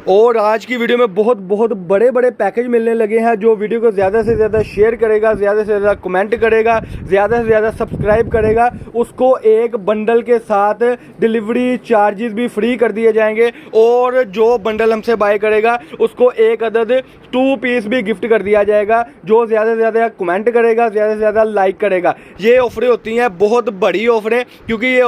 और आज की वीडियो में बहुत बड़े बड़े पैकेज मिलने लगे हैं। जो वीडियो को ज़्यादा से ज़्यादा शेयर करेगा, ज़्यादा से ज़्यादा कमेंट करेगा, ज़्यादा से ज़्यादा सब्सक्राइब करेगा, उसको एक बंडल के साथ डिलीवरी चार्जेस भी फ्री कर दिए जाएंगे। और जो बंडल हमसे बाय करेगा उसको एक अदद 2 पीस भी गिफ्ट कर दिया जाएगा। जो ज़्यादा से ज़्यादा कमेंट करेगा, ज़्यादा से ज़्यादा लाइक करेगा। ये ऑफरें होती हैं, बहुत बड़ी ऑफरें, क्योंकि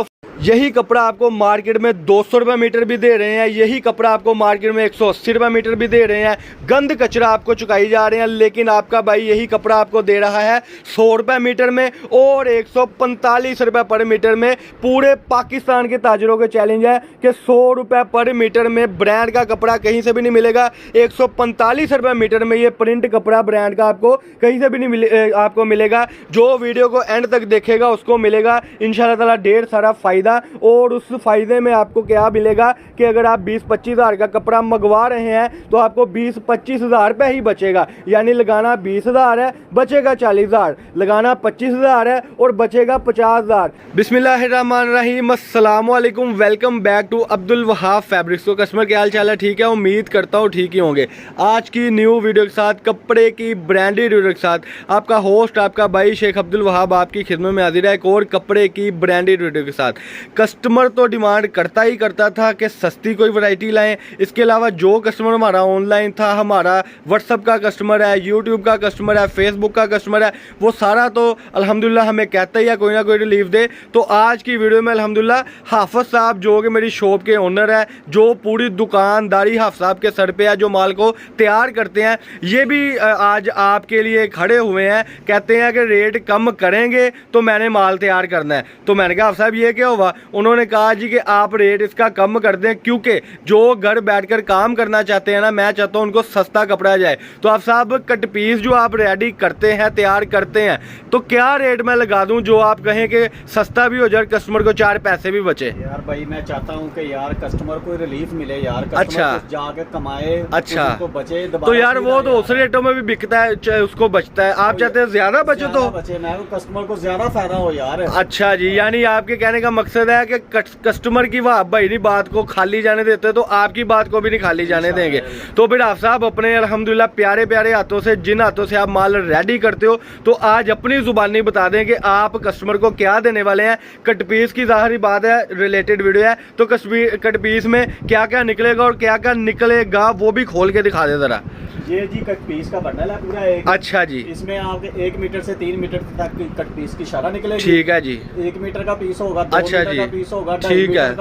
यही कपड़ा आपको मार्केट में 200 रुपये मीटर भी दे रहे हैं, यही कपड़ा आपको मार्केट में 180 रुपये मीटर भी दे रहे हैं। गंद कचरा आपको चुकाई जा रहे हैं, लेकिन आपका भाई यही कपड़ा आपको दे रहा है 100 रुपये मीटर में और 145 रुपये पर मीटर में। पूरे पाकिस्तान के ताजरों के चैलेंज है कि 100 रुपये पर मीटर में ब्रांड का कपड़ा कहीं से भी नहीं मिलेगा। 145 रुपये मीटर में ये प्रिंट कपड़ा ब्रांड का आपको कहीं से भी नहीं आपको मिलेगा। जो वीडियो को एंड तक देखेगा उसको मिलेगा इंशाल्लाह ताला ढेर सारा फ़ायदा। और उस फायदे में आपको क्या मिलेगा कि अगर आप 20-25 हज़ार का कपड़ा मंगवा रहे हैं तो आपको 20-25 हज़ार रुपये ही बचेगा। यानी लगाना 20 हज़ार है, बचेगा 40 हज़ार, लगाना 25 हज़ार है और बचेगा 50 हज़ार। बिस्मिल्लाहिर्रहमानिर्रहीम, अस्सलाम वालेकुम, welcome back to Abdul Wahab fabrics. तो कस्टमर क्या हाल चाल है? ठीक है, उम्मीद करता हूँ ठीक ही होंगे। आज की न्यू वीडियो के साथ, कपड़े की ब्रांडेड वीडियो के साथ, आपका होस्ट आपका भाई शेख अब्दुल वहाब आपकी खिदमत में हाजिर है एक और कपड़े की ब्रांडेड वीडियो के साथ। कस्टमर तो डिमांड करता ही करता था कि सस्ती कोई वैरायटी लाएं। इसके अलावा जो कस्टमर हमारा ऑनलाइन था, हमारा व्हाट्सअप का कस्टमर है, यूट्यूब का कस्टमर है, फेसबुक का कस्टमर है, वो सारा तो अल्हम्दुलिल्लाह हमें कहता ही है कोई ना कोई रिलीफ दे। तो आज की वीडियो में अल्हम्दुलिल्लाह हाफिज़ साहब जो कि मेरी शॉप के ओनर है, जो पूरी दुकानदारी हाफिज़ साहब के सर पे है, जो माल को तैयार करते हैं, ये भी आज आपके लिए खड़े हुए हैं। कहते हैं कि रेट कम करेंगे तो मैंने माल तैयार करना है। तो मैंने कहा हाफिज़ साहब ये क्या हुआ? उन्होंने कहा जी कि आप रेट इसका कम कर दें, क्योंकि जो घर बैठकर काम करना चाहते हैं ना, मैं चाहता हूं उनको सस्ता कपड़ा जाए। तो आप साहब कट पीस जो आप रेडी करते हैं, तैयार करते हैं, तो क्या रेट मैं लगा दूं जो आप कहें कि सस्ता भी हो जाए, कस्टमर को 4 पैसे भी बचे? यार भाई मैं चाहता हूं कि यार कस्टमर को रिलीफ मिले यार, कस्टमर अच्छा जाके कमाए, अच्छा उसको बचे। तो यार वो तो उस रेटों में भी बिकता है, उसको बचता है। आप चाहते हैं ज्यादा बचे, तो बचे, मैं कस्टमर को ज्यादा फायदा हो यार। अच्छा जी, यानी आपके कहने का मकसद है कि कस्टमर की वाह भाई नहीं बात को खाली जाने देते, तो आपकी बात को भी नहीं खाली जाने देंगे। तो फिर आप साहब अपने अल्हम्दुलिल्लाह प्यारे प्यारे हाथों से, जिन हाथों से आप माल रेडी करते हो, तो आज अपनी जुबानी बता दें कि आप कस्टमर को क्या देने वाले हैं। कट पीस की जाहिर बात है, रिलेटेड वीडियो है, तो कट पीस में क्या क्या निकलेगा और क्या क्या निकलेगा वो भी खोल के दिखा दे जरा। ये जी कट पीस का बंडल है पूरा एक। अच्छा जी, इसमें आपके 1 मीटर से 3 मीटर तक की कट पीस की शरा निकलेगी। ठीक है जी, 1 मीटर का पीस होगा, 2 अच्छा मीटर जी, का पीस होगा, ठीक है,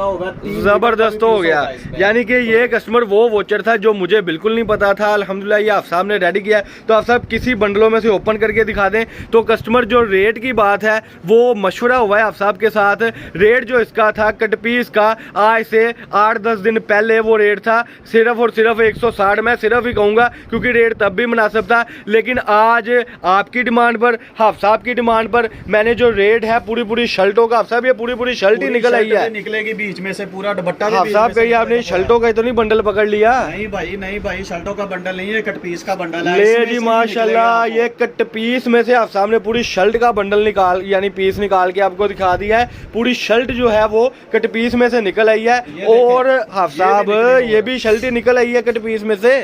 जबरदस्त हो गया। यानी कि ये कस्टमर वो वोचर था जो मुझे बिल्कुल नहीं पता था। अल्हम्दुलिल्लाह ये आप साहब ने रेडी किया। तो आप साहब किसी बंडलों में से ओपन करके दिखा दें। तो कस्टमर जो रेट की बात है वो मशवरा हुआ है आप साहब के साथ। रेट जो इसका था कट पीस का, आज से 8-10 दिन पहले वो रेट था सिर्फ और सिर्फ 160। मैं सिर्फ ही कहूँगा क्योंकि रेट तब भी मुनासिब था, लेकिन आज आपकी डिमांड पर, हाफ साहब की डिमांड पर, मैंने जो रेट है पूरी शर्टों का, हाफ साहब ये पूरी शर्ट ही निकल आई है, निकलेगी बीच में से पूरा दुपट्टा। हाफ साहब कहीं आपने शर्टों का तो नहीं बंडल पकड़ लिया? नहीं भाई शर्टों का बंडल नहीं है, कट पीस का बंडल है। ले जी माशाल्लाह, ये कट पीस में से आप सामने पूरी शर्ट का बंडल निकाल, यानी पीस निकाल के आपको दिखा दिया है। पूरी शर्ट जो है वो कट पीस में से निकल आई है। और हाफ साहब ये भी शर्ट ही निकल आई है कट पीस में से।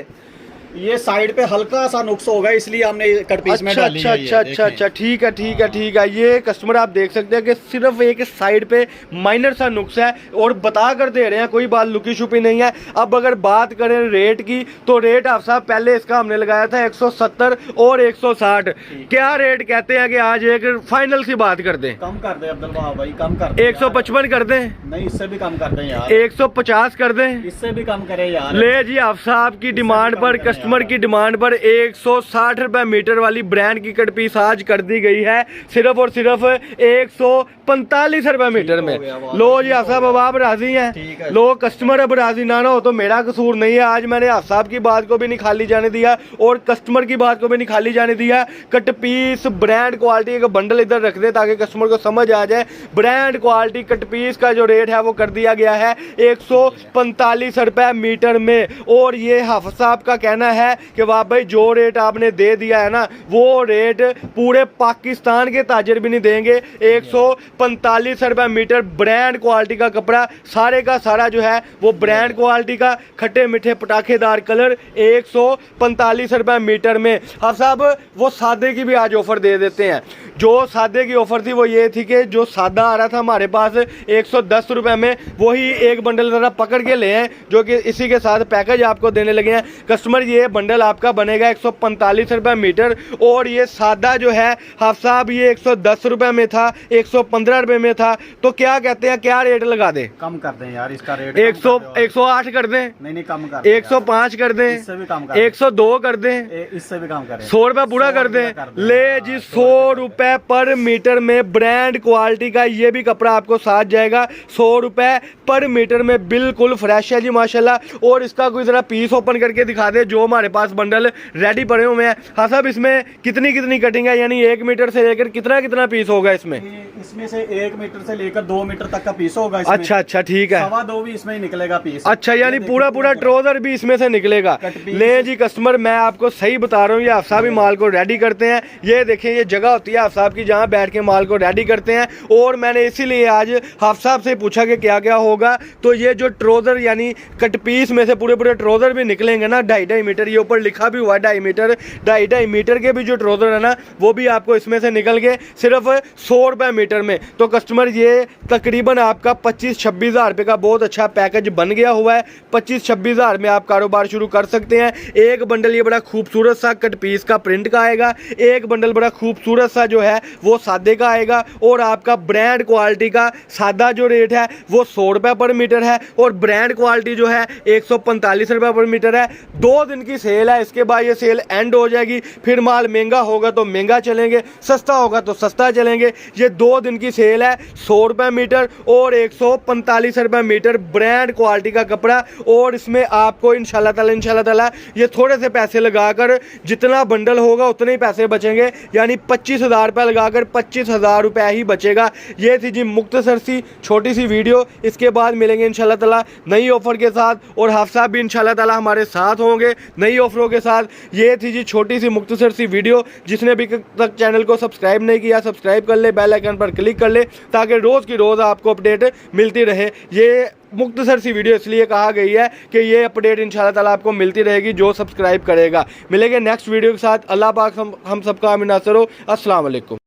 ये साइड पे हल्का सा नुक्स होगा, इसलिए हमने कट पीस में डाली है। अच्छा, ठीक है। ये कस्टमर आप देख सकते हैं कि सिर्फ एक साइड पे माइनर सा नुक्स है और बता कर दे रहे हैं, कोई बात लुकी छुपी नहीं है। अब अगर बात करें रेट की, तो रेट आप साहब पहले इसका हमने लगाया था 170 और 160। क्या रेट कहते हैं कि आज एक फाइनल सी बात कर दें? कम कर दे अब्दुल वहाब भाई, कम कर दे। 155 कर दें? नहीं, इससे भी कम कर दें यार। 150 कर दें? इससे भी कम करें यार। ले जी आप साहब की डिमांड पर, कस्टमर की डिमांड पर 160 रुपए मीटर वाली ब्रांड की कट पीस आज कर दी गई है सिर्फ और सिर्फ 145 रुपए मीटर में। लो जी आप साहब, अब आप राजी हैं? लो कस्टमर अब राजी ना हो तो मेरा कसूर नहीं है। आज मैंने आप साहब की बात को भी नहीं खाली जाने दिया और कस्टमर की बात को भी नहीं खाली जाने दिया। कट पीस ब्रांड क्वालिटी का बंडल इधर रख दे ताकि कस्टमर को समझ आ जाए। ब्रांड क्वालिटी कट पीस का जो रेट है वो कर दिया गया है 145 रुपए मीटर में। और ये हाफिज़ साहब का कहना है कि वाह भाई जो रेट आपने दे दिया है ना वो रेट पूरे पाकिस्तान के ताजर भी नहीं देंगे। 145 रुपये मीटर ब्रांड क्वालिटी का कपड़ा, सारे का सारा जो है वो ब्रांड क्वालिटी का, खट्टे मीठे पटाखेदार कलर 145 रुपये मीटर में। हाँ साहब वो सादे की भी आज ऑफर दे देते हैं। जो सादे की ऑफर थी वो ये थी कि जो सादा आ रहा था हमारे पास 110 रुपये में, वही एक बंडल ज़रा पकड़ के ले हैं जो कि इसी के साथ पैकेज आपको देने लगे हैं कस्टमर। ये बंडल आपका बनेगा 145 रुपये मीटर, और ये सादा जो है हाफ साहब ये 110 रुपये में था, 115 रुपये में था। तो क्या कहते हैं, क्या रेट लगा दे? कम कर दें यार इसका रेट। 108 कर दें? नहीं कम कर दें। 105 कर दें? इससे भी कम कर। 102 कर दें? इससे भी कम करें। 100 रुपये पूरा कर दें? ले जी 100 रुपये पर मीटर में ब्रांड क्वालिटी का ये भी कपड़ा आपको साथ जाएगा। 100 रुपये पर मीटर में बिल्कुल फ्रेश है जी माशाल्लाह। और इसका कोई जरा पीस ओपन करके दिखा दे जो हमारे पास बंडल रेडी पड़े हुए हैं। हाँ साहब इसमें कितनी कितनी कटिंग है, यानी 1 मीटर से लेकर कितना कितना पीस होगा इसमें? इसमें से 1 मीटर से लेकर 2 मीटर तक का पीस होगा इसमें। अच्छा ठीक है, 2.25 भी इसमें ही निकलेगा पीस। अच्छा यानी पूरा ट्राउजर भी इसमें से निकलेगा। ले जी कस्टमर मैं आपको सही बता रहा हूँ, ये आप साहब ही माल को रेडी करते हैं। ये देखें ये जगह होती है आप साहब की जहाँ बैठ के माल को रेडी करते हैं। और मैंने इसीलिए आज हाफ साहब से पूछा कि क्या क्या होगा। तो ये जो ट्राउजर यानी कट पीस में से पूरे ट्राउजर भी निकलेंगे ना 2.5 मीटर, ये ऊपर लिखा भी हुआ है 2.5 मीटर, 2.5 मीटर के भी जो ट्राउजर है ना वो भी आपको इसमें से निकल के सिर्फ 100 रुपये मीटर में। तो कस्टमर ये तकरीबन आपका 25-26 हज़ार रुपये का बहुत अच्छा पैकेज बन गया हुआ है। 25-26 हज़ार में आप कारोबार शुरू कर सकते हैं। एक बंडल ये बड़ा खूबसूरत सा कट पीस का प्रिंट का आएगा, एक बंडल बड़ा खूबसूरत सा जो है वो सादे का आएगा, और आपका ब्रांड क्वालिटी का सादा जो रेट है वो 100 रुपये पर मीटर है, और ब्रांड क्वालिटी जो है 145 रुपये पर मीटर है। 2 दिन की सेल है, इसके बाद ये सेल एंड हो जाएगी। फिर माल महंगा होगा तो महंगा चलेंगे, सस्ता होगा तो सस्ता चलेंगे। ये 2 दिन की सेल है। 100 रुपये मीटर और 145 रुपये मीटर ब्रांड क्वालिटी का कपड़ा। और इसमें आपको इंशाल्लाह ताला ये थोड़े से पैसे लगाकर जितना बंडल होगा उतने ही पैसे बचेंगे, यानी 25 हज़ार रुपये लगाकर 25 हज़ार रुपये ही बचेगा। ये थी जी मुख्तसर सी छोटी सी वीडियो। इसके बाद मिलेंगे इंशाल्लाह ताला नई ऑफर के साथ, और हाफ साहब भी इंशाल्लाह ताला हमारे साथ होंगे नई ऑफरों के साथ। ये थी जी छोटी सी मुख्तसर सी वीडियो। जिसने अभी तक चैनल को सब्सक्राइब नहीं किया सब्सक्राइब कर ले, बेल आइकन पर क्लिक कर ले ताकि रोज़ की रोज़ आपको अपडेट मिलती रहे। ये मुख्तसर सी वीडियो इसलिए कहा गई है कि ये अपडेट इंशाल्लाह ताला आपको मिलती रहेगी जो सब्सक्राइब करेगा। मिलेंगे नेक्स्ट वीडियो के साथ। अल्लाह पाक हम सबका आमीन नासर हो। अस्सलाम वालेकुम।